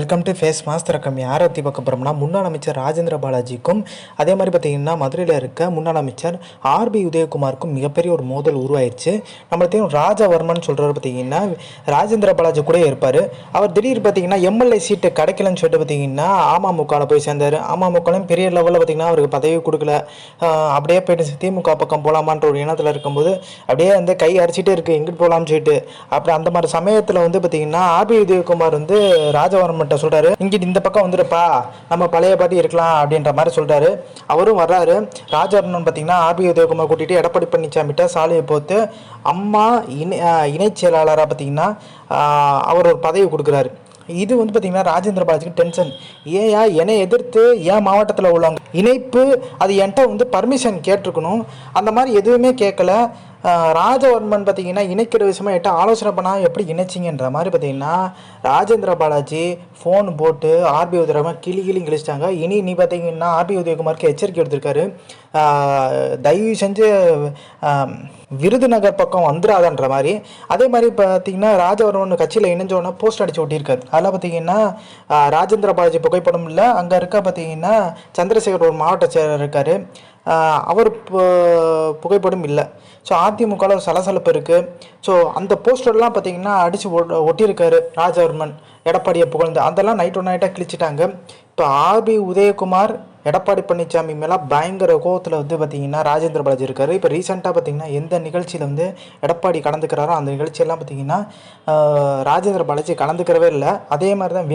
Welcome to face master கம் யாரை பற்றி பார்க்க போகிறோம்னா முன்னாள் அமைச்சர் ராஜேந்திர பாலாஜிக்கும் அதே மாதிரி பார்த்திங்கன்னா மதுரையில் இருக்க முன்னாள் அமைச்சர் ஆர்பி உதயகுமாருக்கும் மிகப்பெரிய ஒரு மோதல் உருவாயிருச்சு. நம்மளுக்கு ராஜவர்மன் சொல்கிறவர் பார்த்திங்கன்னா ராஜேந்திர பாலாஜி கூட இருப்பார். அவர் திடீர் பார்த்திங்கன்னா எம்எல்ஏ சீட்டு கிடைக்கலன்னு சொல்லிட்டு பார்த்திங்கன்னா அமமுகவில் போய் சேர்ந்தார். அமமுகலையும் பெரிய லெவலில் பார்த்திங்கன்னா அவருக்கு பதவி கொடுக்கல. அப்படியே போய்ட்டு திமுக பக்கம் போகலாமான்ற ஒரு இனத்தில் இருக்கும்போது அப்படியே வந்து கை அடிச்சிட்டே இருக்குது எங்கிட்டு போகலாம்னு சொல்லிட்டு. அப்புறம் அந்த மாதிரி சமயத்தில் வந்து பார்த்திங்கன்னா ஆர்பி உதயகுமார் வந்து ராஜவர்மன் சொல்றாரு, இங்கிட்டு இந்த பக்கம் வந்துருப்பா, நம்ம பழைய பாட்டி இருக்கலாம் அப்படின்ற மாதிரி சொல்றாரு. அவரும் வர்றாரு. ராஜவர்மன் பார்த்தீங்கன்னா ஆர்பி உதயகுமார் கூட்டிட்டு எடப்பாடி பழனிசாமிட்ட சாலையை போத்து அம்மா இணைச் செயலாளராக பார்த்தீங்கன்னா அவர் ஒரு பதவி கொடுக்குறாரு. இது வந்து பார்த்தீங்கன்னா ராஜேந்திர பாலாஜிக்கு டென்ஷன். ஏயா என்னை எதிர்த்து என் மாவட்டத்தில் உள்ளவங்க இணைப்பு அது என்கிட்ட வந்து பர்மிஷன் கேட்டிருக்கணும், அந்த மாதிரி எதுவுமே கேட்கல. ராஜவர்மன் பார்த்தீங்கன்னா இணைக்கிற விஷயமா என்கிட்ட ஆலோசனை பண்ணால் எப்படி இணைச்சிங்கன்ற மாதிரி பார்த்தீங்கன்னா ராஜேந்திர பாலாஜி ஃபோன் போட்டு ஆர்பி உதயகுமார் கிளி கிழிச்சிட்டாங்க. நீ பார்த்தீங்கன்னா ஆர்பி உதயகுமாருக்கு எச்சரிக்கை எடுத்திருக்காரு, தயவு செஞ்சு விருதுநகர் பக்கம் வந்துடாதன்ற மாதிரி. அதே மாதிரி பார்த்தீங்கன்னா ராஜவர்மன் கட்சியில் இணைஞ்சோன்னா போஸ்ட் அடித்து ஒட்டியிருக்காரு. அதில் பார்த்தீங்கன்னா ராஜேந்திர பாலாஜி புகைப்படம் இல்லை, அங்கே இருக்க பார்த்தீங்கன்னா சந்திரசேகர் ஒரு மாவட்ட செயலர் இருக்கார், அவர் புகைப்படம் இல்லை. ஸோ அதிமுகவில் சலசலப்பு இருக்குது. ஸோ அந்த போஸ்டர்லாம் பார்த்தீங்கன்னா அடித்து ஒட்டியிருக்காரு ராஜவர்மன் எடப்பாடியை புகழ்ந்து. அதெல்லாம் நைட்டாக கிழிச்சிட்டாங்க. இப்போ ஆர்பி உதயகுமார் எடப்பாடி பழனிசாமி மேலே பயங்கர கோவத்தில் வந்து பார்த்திங்கன்னா ராஜேந்திர பாலாஜி இருக்கார். இப்போ ரீசெண்டாக பார்த்திங்கன்னா எந்த நிகழ்ச்சியில் வந்து எடப்பாடி கலந்துக்கிறாரோ அந்த நிகழ்ச்சியெல்லாம் பார்த்திங்கன்னா ராஜேந்திர பாலாஜி கலந்துக்கிறவே இல்லை. அதே மாதிரி தான்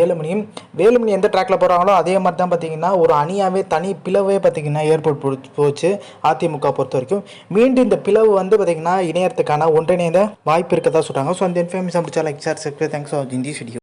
வேலுமணி எந்த ட்ராக்கில் போகிறாங்களோ அதே மாதிரி தான் பார்த்திங்கன்னா ஒரு அணியாகவே தனி பிளவே பார்த்திங்கன்னா ஏற்பட்டு போச்சு அதிமுக பொறுத்த வரைக்கும். மீண்டும் இந்த பிளவு வந்து பார்த்திங்கன்னா இணையத்துக்கான ஒன்றிணைந்த வாய்ப்பு இருக்கதான் சொல்கிறாங்க. ஸோ அந்த இன்ஃபர்மேஷன் பிடிச்சா like share subscribe. Thanks for வாட்சிங் திஸ் வீடியோ.